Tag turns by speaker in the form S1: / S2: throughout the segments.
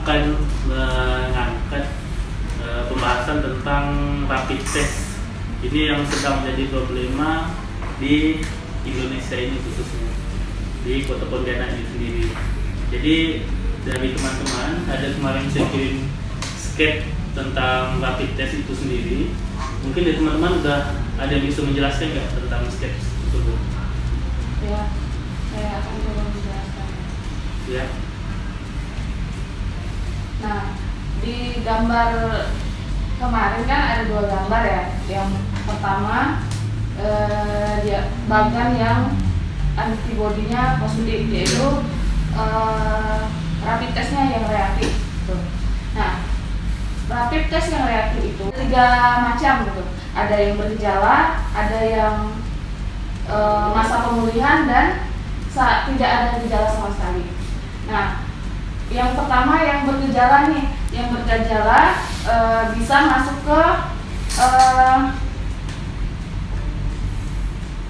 S1: akan mengangkat pembahasan tentang rapid test. Ini yang sedang menjadi problema di Indonesia ini, khususnya di Kota Pontianak ini sendiri. Jadi dari teman-teman ada kemarin saya kirim skep tentang rapid test itu sendiri. Mungkin dari teman-teman udah ada yang bisa menjelaskan nggak tentang skep tersebut?
S2: Ya, saya akan coba menjelaskan.
S1: Ya.
S2: Nah, di gambar kemarin kan ada 2 gambar ya. Yang pertama bagan yang antibodinya positif, yaitu rapid testnya yang reaktif. Nah, rapid test yang reaktif itu 3 macam gitu. Ada yang bergejala, ada yang masa pemulihan, dan tidak ada gejala sama sekali. Nah, yang pertama yang bergejala nih, yang bergejala bisa masuk ke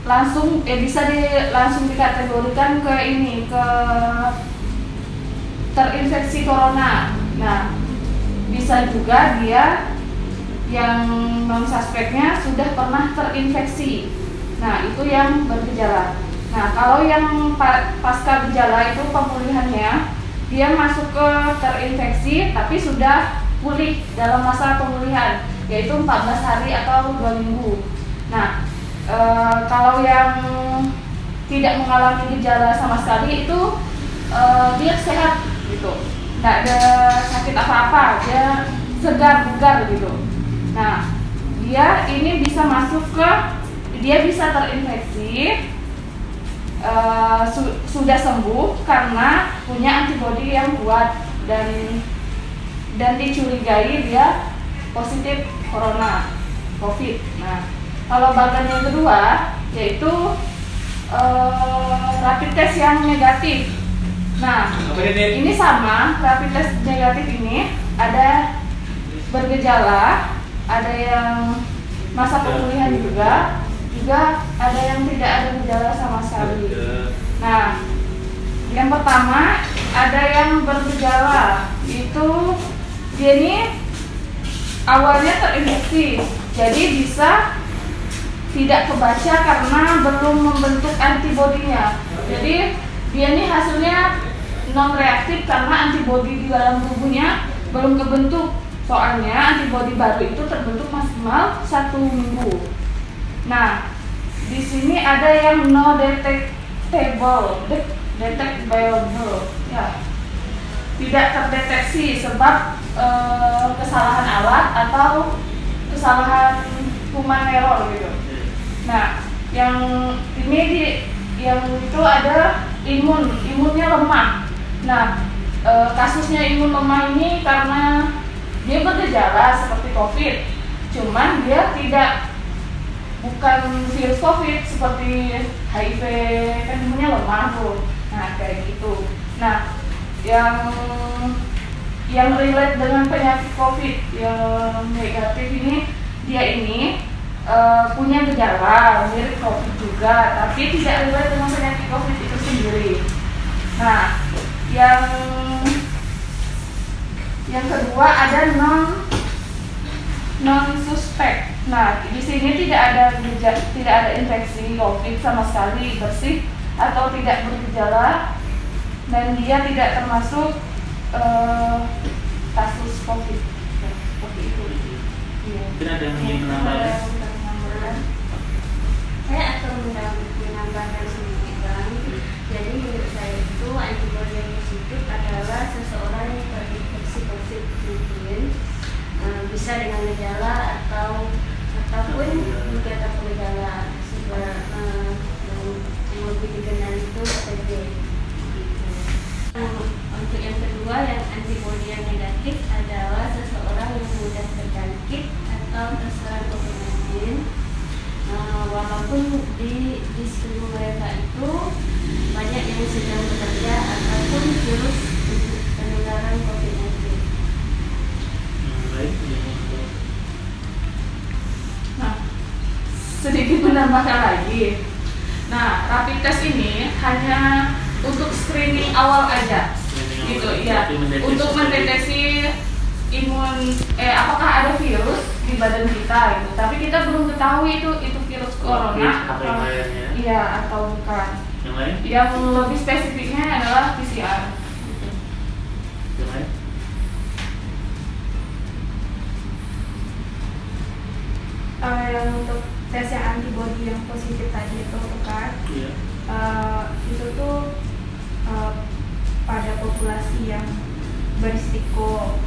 S2: langsung langsung dikategorikan ke ini, ke terinfeksi corona. Nah, bisa juga dia yang non suspeknya sudah pernah terinfeksi. Nah, itu yang bergejala. Nah, kalau yang pasca gejala itu pemulihannya, dia masuk ke terinfeksi tapi sudah pulih dalam masa pemulihan, yaitu 14 hari atau 2 minggu. Nah, kalau yang tidak mengalami gejala sama sekali itu dia sehat gitu, tidak ada sakit apa-apa, dia segar bugar gitu. Nah, dia ini bisa masuk ke, dia bisa terinfeksi, sudah sembuh karena punya antibodi yang kuat dan dicurigai dia positif corona, COVID. Nah, kalau bagian yang kedua yaitu rapid test yang negatif. Nah, ini sama, rapid test negatif ini ada bergejala, ada yang masa pemulihan juga ada yang tidak ada gejala sama sekali. Nah, yang pertama ada yang bergejala, itu dia ini awalnya terinfeksi, jadi bisa tidak kebaca karena belum membentuk antibodinya. Jadi dia ini hasilnya non reaktif karena antibodi di dalam tubuhnya belum kebentuk. Soalnya antibodi baru itu terbentuk maksimal 1 minggu. Nah, di sini ada yang no detectable, ya, tidak terdeteksi sebab kesalahan alat atau kesalahan human error gitu. Nah, yang ini yang itu ada imunnya lemah. Nah, kasusnya imun lemah ini karena dia bergejala seperti COVID, cuman dia bukan virus COVID seperti HIV, kan imunnya lemah tuh. Nah, kayak gitu. Nah, yang relate dengan penyakit COVID yang negatif ini, dia ini punya gejala mirip COVID juga, tapi tidak relate dengan penyakit COVID itu sendiri. Nah, yang kedua ada non suspek. Nah, di sini tidak ada infeksi COVID sama sekali, bersih atau tidak bergejala, dan dia tidak termasuk kasus COVID. Nah, seperti itu. Ya.
S1: Mungkin ada yang ingin menambahkan?
S3: Saya akan menambahkan sedikit. Jadi menurut saya itu antibodi yang positif adalah seseorang yang terinfeksi COVID-19, bisa dengan gejala ataupun juga tanpa gejala, yang lebih dikenal itu OTG. Untuk yang kedua, yang antibodi yang negatif adalah seseorang yang mudah terjangkit atau terserang COVID-19, walaupun di seluruh mereka itu banyak yang sedang bekerja ataupun virus untuk penularan COVID-19.
S2: Nah, sedikit menambahkan lagi. Nah, rapid test ini hanya untuk screening awal aja. gitu ya,
S1: mendeteksi
S2: untuk mendeteksi apakah ada virus di badan kita gitu. Tapi kita belum ketahui itu virus corona
S1: atau yang lainnya.
S2: iya atau bukan.
S1: Yang lain?
S2: Yang lebih spesifiknya adalah PCR. Gitu.
S1: Yang lain?
S4: Yang untuk tes yang antibody yang positif tadi itu kan,
S1: Iya.
S4: itu tuh pada populasi yang berisiko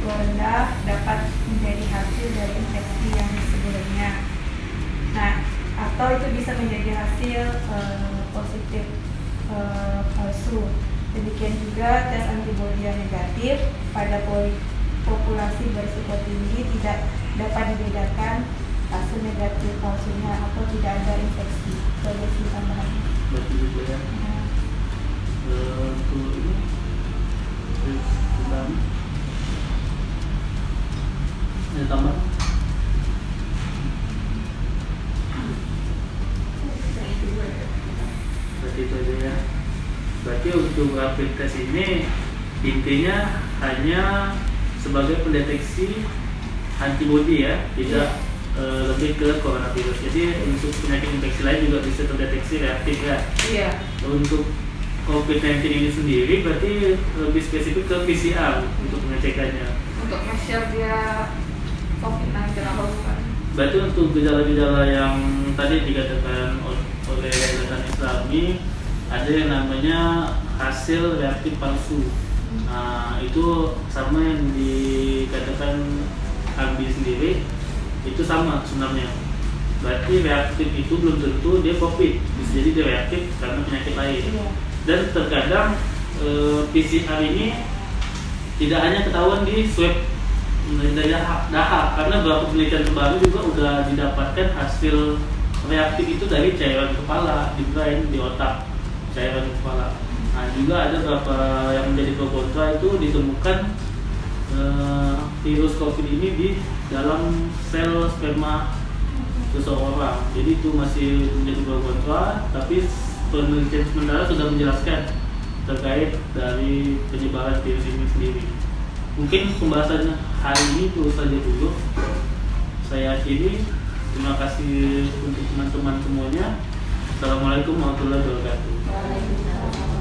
S4: rendah dapat menjadi hasil dari infeksi yang sebelumnya. Nah, atau itu bisa menjadi hasil positif palsu. Demikian juga tes antibody yang negatif pada populasi berisiko tinggi tidak dapat dibedakan hasil negatif palsunya atau tidak ada infeksi. Solusi tambahan.
S1: Berarti juga ya. Untuk ini tentang ada tambah? Berarti itu aja ya. Berarti untuk rapid test ini intinya hanya sebagai pendeteksi antibody ya, tidak lebih ke coronavirus. Jadi untuk penyakit infeksi lain juga bisa terdeteksi reaktif ya.
S2: Iya.
S1: Untuk COVID-19 ini sendiri berarti lebih spesifik ke PCR untuk pengecekannya.
S2: Untuk measure dia COVID-19 atau bukan.
S1: Berarti untuk gejala-gejala yang tadi dikatakan oleh Yayasan Islami, ada yang namanya hasil reaktif palsu. Nah, itu sama yang dikatakan Abi sendiri, itu sama sebenarnya. Berarti reaktif itu belum tentu dia COVID, bisa jadi dia reaktif karena penyakit lain.
S2: Iya.
S1: Dan terkadang PCR ini tidak hanya ketahuan di swab dahak, karena beberapa penelitian terbaru juga udah didapatkan hasil reaktif itu dari cairan kepala, di brain, di otak, cairan kepala. Nah, juga ada beberapa yang menjadi pro kontra itu ditemukan virus COVID ini di dalam sel sperma seseorang. Jadi itu masih menjadi pro kontra, tapi penelitian sementara sudah menjelaskan terkait dari penyebaran virus ini sendiri. Mungkin pembahasan hari ini itu saja dulu. Saya akhiri. Terima kasih untuk teman-teman semuanya. Assalamualaikum warahmatullahi wabarakatuh.
S2: Waalaikumsalam.